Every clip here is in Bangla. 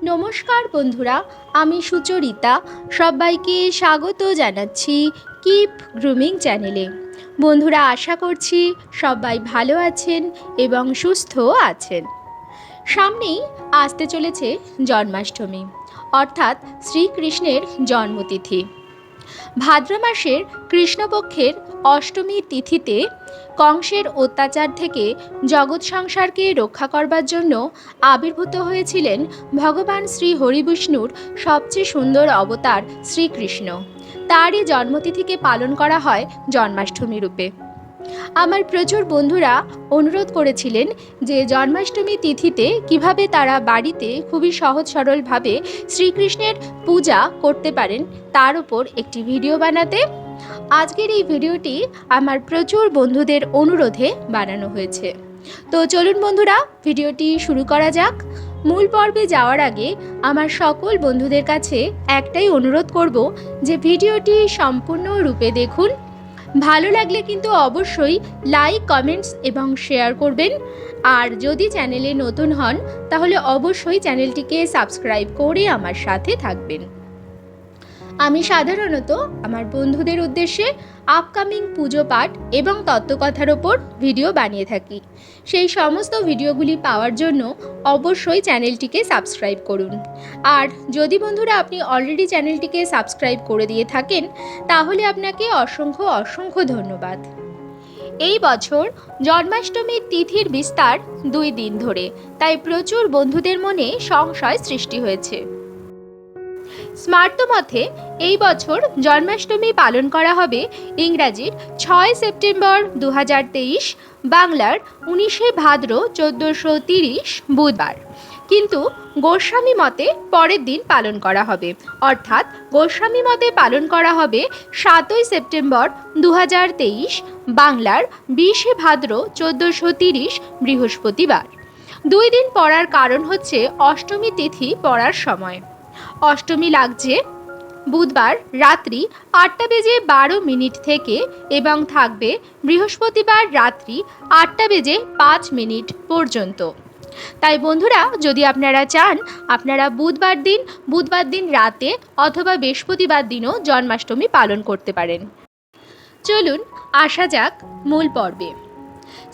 নমস্কার বন্ধুরা, আমি সুচরিতা। সবাইকে স্বাগত জানাচ্ছি কিপ গ্রুমিং চ্যানেলে। বন্ধুরা, আশা করছি সবাই ভালো আছেন এবং সুস্থ আছেন। সামনেই আসতে চলেছে জন্মাষ্টমী, অর্থাৎ শ্রীকৃষ্ণের জন্মতিথি। ভাদ্র মাসের কৃষ্ণপক্ষের অষ্টমী তিথিতে কংসের অত্যাচার থেকে জগৎ সংসারকে রক্ষা করবার জন্য আবির্ভূত হয়েছিলেন ভগবান শ্রী হরিবিষ্ণুর সবচেয়ে সুন্দর অবতার শ্রীকৃষ্ণ। তারই জন্মতিথিকে পালন করা হয় জন্মাষ্টমী রূপে। আমার প্রচুর বন্ধুরা অনুরোধ করেছিলেন যে জন্মাষ্টমী তিথিতে কিভাবে তারা বাড়িতে খুবই সহজ সরলভাবে শ্রীকৃষ্ণের পূজা করতে পারেন তার উপর একটি ভিডিও বানাতে। আজকের এই ভিডিওটি আমার প্রচুর বন্ধুদের অনুরোধে বানানো হয়েছে। তো চলুন বন্ধুরা, ভিডিওটি শুরু করা যাক। মূল পর্বে যাওয়ার আগে আমার সকল বন্ধুদের কাছে একটাই অনুরোধ করব যে ভিডিওটি সম্পূর্ণ রূপে দেখুন। ভালো লাগলে কিন্তু অবশ্যই লাইক, কমেন্টস এবং শেয়ার করবেন। আর যদি চ্যানেলে নতুন হন তাহলে অবশ্যই চ্যানেলটিকে সাবস্ক্রাইব করে আমার সাথে থাকবেন। আমি সাধারণত আমার বন্ধুদের উদ্দেশ্যে আপকামিং পুজো পাঠ এবং তত্ত্বকথার ওপর ভিডিও বানিয়ে থাকি। সেই সমস্ত ভিডিওগুলি পাওয়ার জন্য অবশ্যই চ্যানেলটিকে সাবস্ক্রাইব করুন। আর যদি বন্ধুরা আপনি অলরেডি চ্যানেলটিকে সাবস্ক্রাইব করে দিয়ে থাকেন তাহলে আপনাকে অসংখ্য অসংখ্য ধন্যবাদ। এই বছর জন্মাষ্টমীর তিথির বিস্তার 2 দিন ধরে, তাই প্রচুর বন্ধুদের মনে সংশয় সৃষ্টি হয়েছে। স্মার্ত মতে এই বছর জন্মাষ্টমী পালন করা হবে ইংরাজির 6 সেপ্টেম্বর 2023, বাংলার 19 ভাদ্র 1430 বুধবার। কিন্তু গোস্বামী মতে পরের দিন পালন করা হবে, অর্থাৎ গোস্বামী মতে পালন করা হবে 7 সেপ্টেম্বর 2023, বাংলার 20 ভাদ্র 1430 বৃহস্পতিবার। 2 দিন পড়ার কারণ হচ্ছে অষ্টমী তিথি পড়ার সময়। অষ্টমী লাগছে বুধবার রাত্রি 8:12 থেকে এবং থাকবে বৃহস্পতিবার রাত্রি 8:05 পর্যন্ত। তাই বন্ধুরা, যদি আপনারা চান আপনারা বুধবার দিন রাতে অথবা বৃহস্পতিবার দিনও জন্মাষ্টমী পালন করতে পারেন। চলুন আসা যাক মূল পর্বে।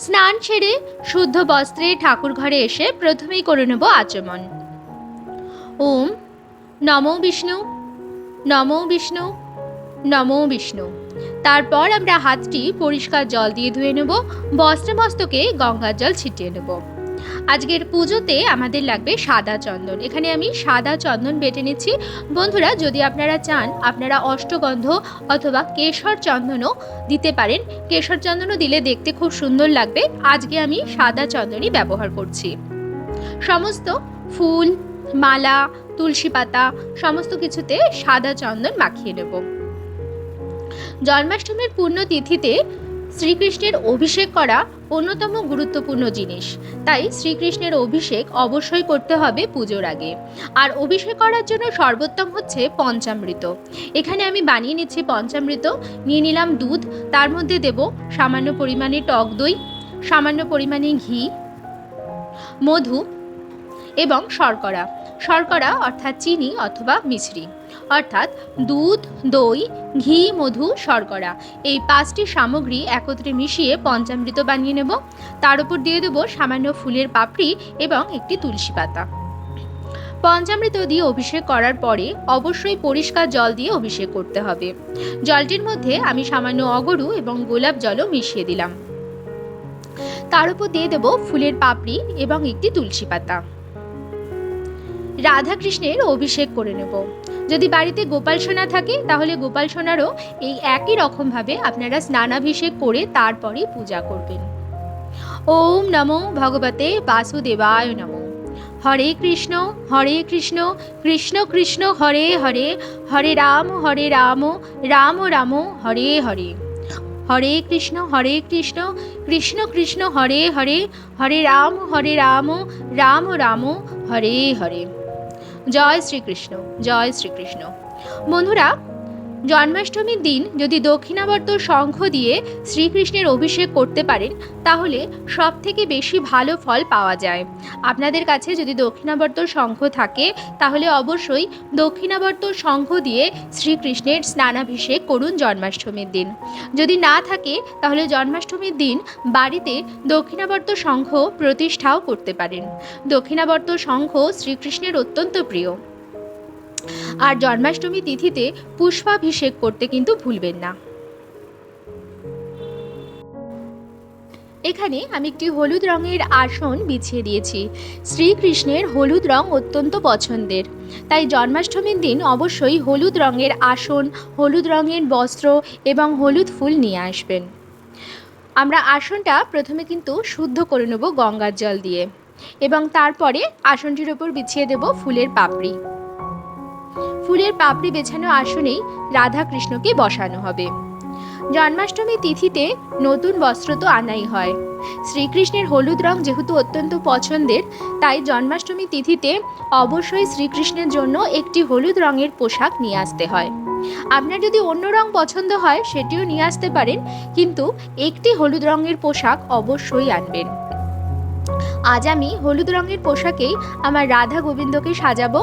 স্নান সেরে শুদ্ধ বস্ত্রে ঠাকুর ঘরে এসে প্রথমেই করে নেব আচমন। ওম নমো বিষ্ণু, নমো বিষ্ণু, নমো বিষ্ণু। তারপর আমরা হাতটি পরিষ্কার জল দিয়ে ধুয়ে নেব, বস্ত্রে মস্তকে গঙ্গার জল ছিটিয়ে নেব। আজকের পুজোতে আমাদের লাগবে সাদা চন্দন। এখানে আমি সাদা চন্দন বেটে নিচ্ছি। বন্ধুরা, যদি আপনারা চান আপনারা অষ্টগন্ধ অথবা কেশর চন্দনও দিতে পারেন। কেশর চন্দনও দিলে দেখতে খুব সুন্দর লাগবে। আজকে আমি সাদা চন্দনই ব্যবহার করছি। সমস্ত ফুল, মালা, তুলসী পাতা সমস্ত কিছুতে সাদা চন্দন মাখিয়ে নেব। জন্মাষ্টমীর পুণ্যতিথিতে শ্রীকৃষ্ণের অভিষেক করা অন্যতম গুরুত্বপূর্ণ জিনিস, তাই শ্রীকৃষ্ণের অভিষেক অবশ্যই করতে হবে পুজোর আগে। আর অভিষেক করার জন্য সর্বোত্তম হচ্ছে পঞ্চামৃত। এখানে আমি বানিয়ে নিচ্ছি পঞ্চামৃত। নিয়ে নিলাম দুধ, তার মধ্যে দেব সামান্য পরিমাণে টক দই, সামান্য পরিমাণে ঘি, মধু এবং শর্করা। শর্করা অর্থাৎ চিনি অথবা মিছরি, অর্থাৎ দুধ, দই, ঘি, মধু, শর্করা, এই 5টি সামগ্রী একত্রে মিশিয়ে পঞ্চামৃত বানিয়ে নেব। তার উপর দিয়ে দেবো সামান্য ফুলের পাপড়ি এবং একটি তুলসী পাতা। পঞ্চামৃত দিয়ে অভিষেক করার পরে অবশ্যই পরিষ্কার জল দিয়ে অভিষেক করতে হবে। জলটির মধ্যে আমি সামান্য অগরু এবং গোলাপ জলও মিশিয়ে দিলাম। তার উপর দিয়ে দেবো ফুলের পাপড়ি এবং একটি তুলসী পাতা। রাধা কৃষ্ণের অভিষেক করে নেব। যদি বাড়িতে গোপাল সোনা থাকে তাহলে গোপাল সোনারও এই একই রকমভাবে আপনারা স্নানাভিষেক করে তারপরে পূজা করবেন। ওম নমো ভগবতে বাসুদেবায় নমঃ। হরে কৃষ্ণ কৃষ্ণ কৃষ্ণ হরে হরে, হরে রাম রাম রাম হরে হরে। হরে কৃষ্ণ কৃষ্ণ কৃষ্ণ হরে হরে, হরে রাম রাম রাম হরে হরে। জয় শ্রীকৃষ্ণ, জয় শ্রীকৃষ্ণ। বন্ধুরা, জন্মাষ্টমীর দিন যদি দক্ষিণাবর্ত শঙ্খ দিয়ে শ্রীকৃষ্ণের অভিষেক করতে পারেন তাহলে সব থেকে বেশি ভালো ফল পাওয়া যায়। আপনাদের কাছে যদি দক্ষিণাবর্ত শঙ্খ থাকে তাহলে অবশ্যই দক্ষিণাবর্ত শঙ্খ দিয়ে শ্রীকৃষ্ণের স্নানাভিষেক করুন জন্মাষ্টমীর দিন। যদি না থাকে তাহলে জন্মাষ্টমীর দিন বাড়িতে দক্ষিণাবর্ত শঙ্খ প্রতিষ্ঠাও করতে পারেন। দক্ষিণাবর্ত শঙ্খ শ্রীকৃষ্ণের অত্যন্ত প্রিয়। আর জন্মাষ্টমী তিথিতে পুষ্পাভিষেক করতে কিন্তু ভুলবেন না। এখানে আমি একটি হলুদ রঙের আসন বিছিয়ে দিয়েছি। শ্রীকৃষ্ণের হলুদ রং অত্যন্ত পছন্দের, তাই জন্মাষ্টমীর দিন অবশ্যই হলুদ রঙের আসন, হলুদ রঙের বস্ত্র এবং হলুদ ফুল নিয়ে আসবেন। আমরা আসনটা প্রথমে কিন্তু শুদ্ধ করে নেব গঙ্গার জল দিয়ে এবং তারপরে আসনটির ওপর বিছিয়ে দেব ফুলের পাপড়ি। ফুলের পাপড়ি বেছানো আসনেই রাধা কৃষ্ণকে বসানো হবে। জন্মাষ্টমী তিথিতে নতুন বস্ত্র তো আনাই হয়। শ্রীকৃষ্ণের হলুদ রং যেহেতু অত্যন্ত পছন্দের, তাই জন্মাষ্টমী তিথিতে অবশ্যই শ্রীকৃষ্ণের জন্য একটি হলুদ রঙের পোশাক নিয়ে আসতে হয়। আপনার যদি অন্য রং পছন্দ হয় সেটিও নিয়ে আসতে পারেন, কিন্তু একটি হলুদ রঙের পোশাক অবশ্যই আনবেন। আজ আমি হলুদ রঙের পোশাকেই আমার রাধা গোবিন্দকে সাজাবো।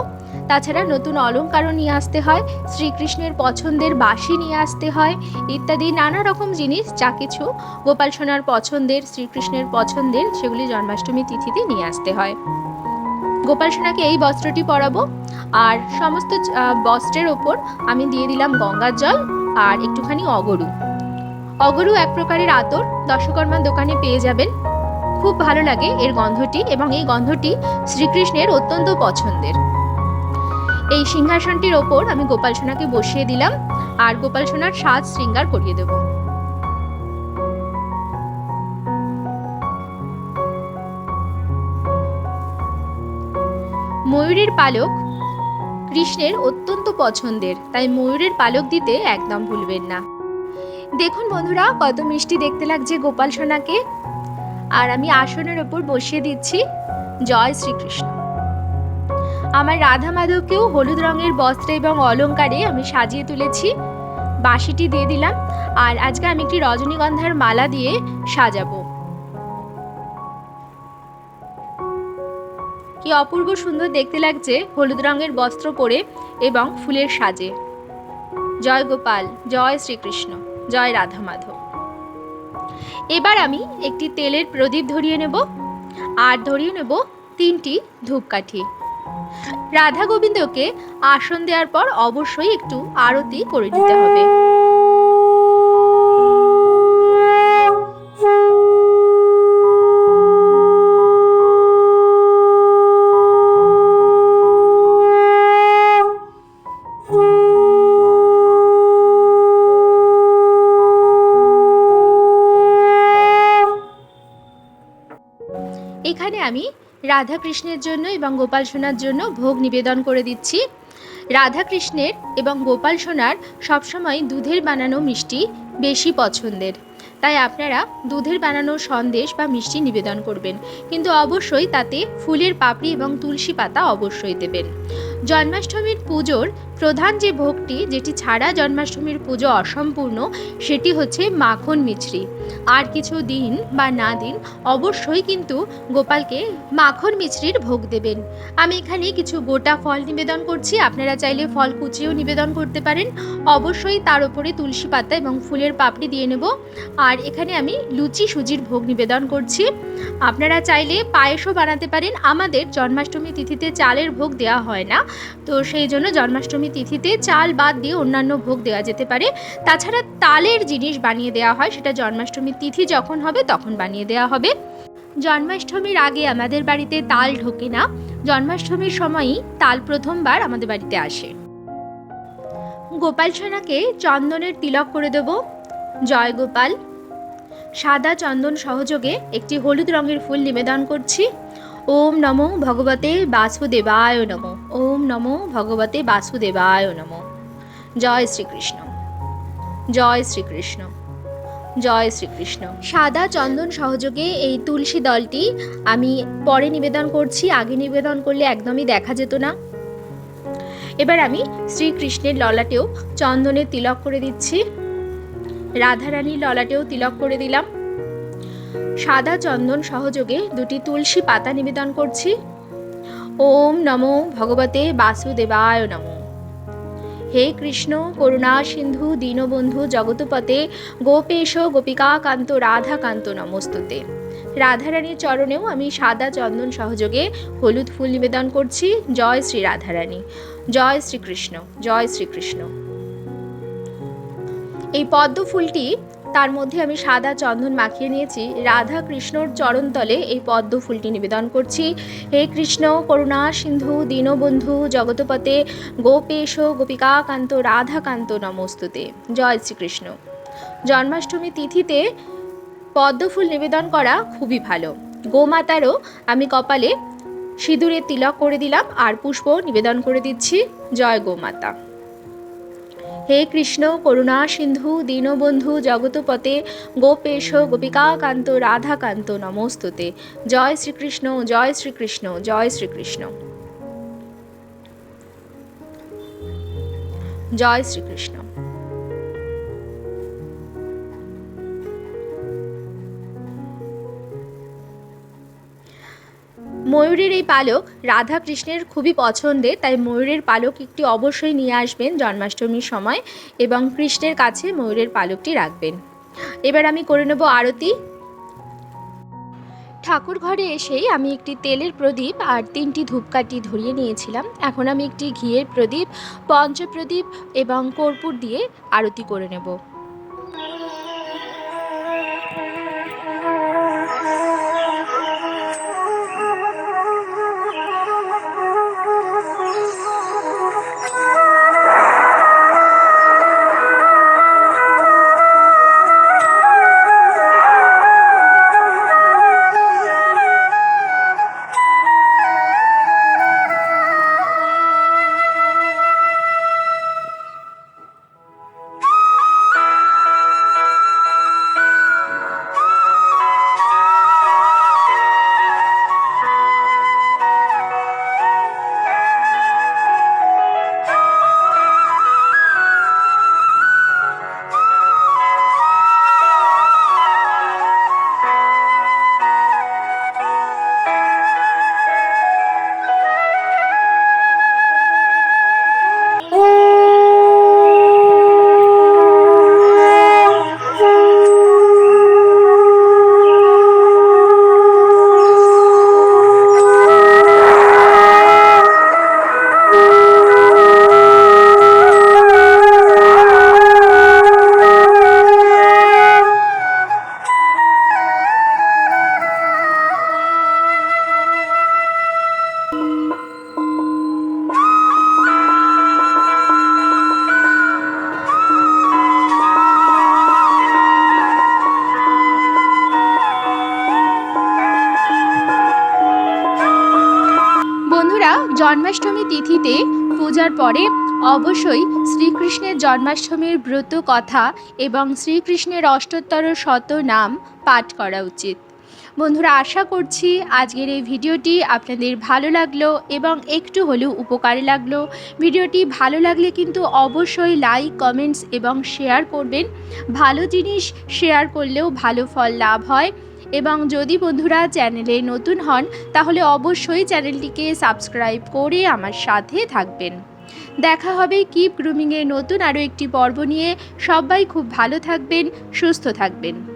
তাছাড়া নতুন অলংকারও নিয়ে আসতে হয়, শ্রীকৃষ্ণের পছন্দের বাঁশি নিয়ে আসতে হয়, ইত্যাদি নানা রকম জিনিস যা কিছু গোপাল সোনার পছন্দের, শ্রীকৃষ্ণের পছন্দের, সেগুলি জন্মাষ্টমী তিথিতে নিয়ে আসতে হয়। গোপাল সোনাকে এই বস্ত্রটি পরাবো আর সমস্ত বস্ত্রের ওপর আমি দিয়ে দিলাম গঙ্গার জল আর একটুখানি অগরু। অগরু এক প্রকারের আতর, দশকর্মার দোকানে পেয়ে যাবেন। খুব ভালো লাগে এর গন্ধটি এবং এই গন্ধটি শ্রীকৃষ্ণের অত্যন্ত পছন্দের। এই সিংহাসনটির ওপর আমি গোপাল সোনাকে বসিয়ে দিলাম আর গোপাল সোনার সাজ শৃঙ্গার করিয়ে দেব। ময়ূরের পালক কৃষ্ণের অত্যন্ত পছন্দের, তাই ময়ূরের পালক দিতে একদম ভুলবেন না। দেখুন বন্ধুরা, কত মিষ্টি দেখতে লাগছে গোপাল সোনাকে। আর আমি আসনের ওপর বসিয়ে দিচ্ছি জয় শ্রীকৃষ্ণ। আমার রাধা মাধবকেও হলুদ রঙের বস্ত্র এবং অলংকারে আমি সাজিয়ে তুলেছি। বাঁশিটি দিয়ে দিলাম আর আজকে আমি একটি রজনীগন্ধার মালা দিয়ে সাজাবো। কি অপূর্ব সুন্দর দেখতে লাগছে হলুদ রঙের বস্ত্র পরে এবং ফুলের সাজে। জয় গোপাল, জয় শ্রীকৃষ্ণ, জয় রাধা মাধব। এবার আমি একটি তেলের প্রদীপ ধরিয়ে নেব আর ধরিয়ে নেব 3টি ধূপকাঠি। রাধা গোবিন্দকে আসন দেওয়ার পর অবশ্যই একটু আরতি করে নিতে হবে। এখানে আমি রাধা কৃষ্ণের জন্য এবং গোপাল সোনার জন্য ভোগ নিবেদন করে দিচ্ছি। রাধা কৃষ্ণের এবং গোপাল সোনার সবসময় দুধের বানানো মিষ্টি বেশি পছন্দের, তাই আপনারা দুধের বানানো সন্দেশ বা মিষ্টি নিবেদন করবেন, কিন্তু অবশ্যই তাতে ফুলের পাপড়ি এবং তুলসী পাতা অবশ্যই দেবেন। জন্মাষ্টমীর পুজোর প্রধান যে ভোগটি, যেটি ছাড়া জন্মাষ্টমীর পুজো অসম্পূর্ণ, সেটি হচ্ছে মাখন মিছরি। আর কিছু দিন বা না দিন অবশ্যই কিন্তু গোপালকে মাখন মিছরির ভোগ দেবেন। আমি এখানে কিছু গোটা ফল নিবেদন করছি, আপনারা চাইলে ফল কুচিয়েও নিবেদন করতে পারেন। অবশ্যই তার উপরে তুলসী পাতা এবং ফুলের পাপড়ি দিয়ে নেব। আর এখানে আমি লুচি সুজির ভোগ নিবেদন করছি। আপনারা চাইলে পায়েসও বানাতে পারেন। আমাদের জন্মাষ্টমী তিথিতে চালের ভোগ দেওয়া হয় না, তো সেই জন্য জন্মাষ্টমী তিথিতে চাল বাদ দিয়ে অন্যান্য ভোগ দেওয়া যেতে পারে। তাছাড়া তালের জিনিস বানিয়ে দেওয়া হয়, সেটা জন্মাষ্টমী তিথি যখন হবে তখন বানিয়ে দেওয়া হবে। জন্মাষ্টমীর আগে আমাদের বাড়িতে তাল ঢোকে না, জন্মাষ্টমীর সময়ই তাল প্রথমবার আমাদের বাড়িতে আসে। গোপাল সোনাকে চন্দনের তিলক করে দেব। জয় গোপাল। সাদা চন্দন সহযোগে একটি হলুদ রঙের ফুল নিবেদন করছি। ওম নমো ভগবতে বাসুদেবায় নমো, ওম নমো ভগবতে বাসুদেবায় নমো। জয় শ্রীকৃষ্ণ, জয় শ্রীকৃষ্ণ, জয় শ্রীকৃষ্ণ। সাদা চন্দন সহযোগে এই তুলসী দলটি আমি পরে নিবেদন করছি, আগে নিবেদন করলে একদমই দেখা যেত না। এবার আমি শ্রীকৃষ্ণের ললাটেও চন্দনের তিলক করে দিচ্ছি, রাধারানীর ললাটেও তিলক করে দিলাম। সাদা চন্দন সহযোগে দুটি তুলসী পাতা নিবেদন করছি। ওম নমো ভগবতে বাসুদেবায় নমঃ। হে কৃষ্ণ করুণা সিন্ধু দীনবন্ধু জগৎপতে গোপেশ গোপিকা কান্ত রাধা কান্ত নমস্তুতে। রাধারানীর চরণেও আমি সাদা চন্দন সহযোগে হলুদ ফুল নিবেদন করছি। জয় শ্রী রাধারানী, জয় শ্রীকৃষ্ণ, জয় শ্রীকৃষ্ণ। এই পদ্ম ফুলটি তার মধ্যে আমি সাদা চন্দন মাখিয়ে নিয়েছি। রাধা কৃষ্ণর চরণতলে এই পদ্ম ফুলটি নিবেদন করছি। হে কৃষ্ণ করুণা সিন্ধু দীনবন্ধু জগৎপতে গোপেশ গোপিকা কান্ত রাধা কান্ত নমস্তুতে। জয় শ্রীকৃষ্ণ। জন্মাষ্টমী তিথিতে পদ্ম ফুল নিবেদন করা খুবই ভালো। গোমাতারও আমি কপালে সিঁদুরের তিলক করে দিলাম আর পুষ্প নিবেদন করে দিচ্ছি। জয় গোমাতা। হে কৃষ্ণ করুণা সিন্ধু দীনবন্ধু জগৎপতে গোপেশ গোপিকা কান্ত রাধা কান্ত নমস্তুতে। জয় শ্রীকৃষ্ণ, জয় শ্রীকৃষ্ণ, জয় শ্রীকৃষ্ণ, জয় শ্রীকৃষ্ণ। ময়ূরের এই পালক রাধা কৃষ্ণের খুবই পছন্দের, তাই ময়ূরের পালক একটি অবশ্যই নিয়ে আসবেন জন্মাষ্টমীর সময় এবং কৃষ্ণের কাছে ময়ূরের পালকটি রাখবেন। এবার আমি করে নেব আরতি। ঠাকুর ঘরে এসেই আমি একটি তেলের প্রদীপ আর 3টি ধূপকাঠি ধরিয়ে নিয়েছিলাম। এখন আমি একটি ঘিয়ের প্রদীপ, পঞ্চপ্রদীপ এবং কর্পূর দিয়ে আরতি করে নেব। জন্মাষ্টমী তিথিতে পূজার পরে অবশ্যই শ্রীকৃষ্ণের জন্মাষ্টমীর ব্রত কথা এবং শ্রীকৃষ্ণের অষ্টোত্তর শত নাম পাঠ করা উচিত। বন্ধুরা, আশা করছি আজকের এই ভিডিওটি আপনাদের ভালো লাগলো এবং একটু হলেও উপকারে লাগলো। ভিডিওটি ভালো লাগলে কিন্তু অবশ্যই লাইক, কমেন্টস এবং শেয়ার করবেন। ভালো জিনিস শেয়ার করলেও ভালো ফল লাভ হয়। এবং যদি বন্ধুরা চ্যানেলে নতুন হন তাহলে অবশ্যই চ্যানেলটিকে সাবস্ক্রাইব করে আমার সাথে থাকবেন। দেখা হবে কিপ গ্রুমিংয়ের নতুন আরও একটি পর্ব নিয়ে। সবাই খুব ভালো থাকবেন, সুস্থ থাকবেন।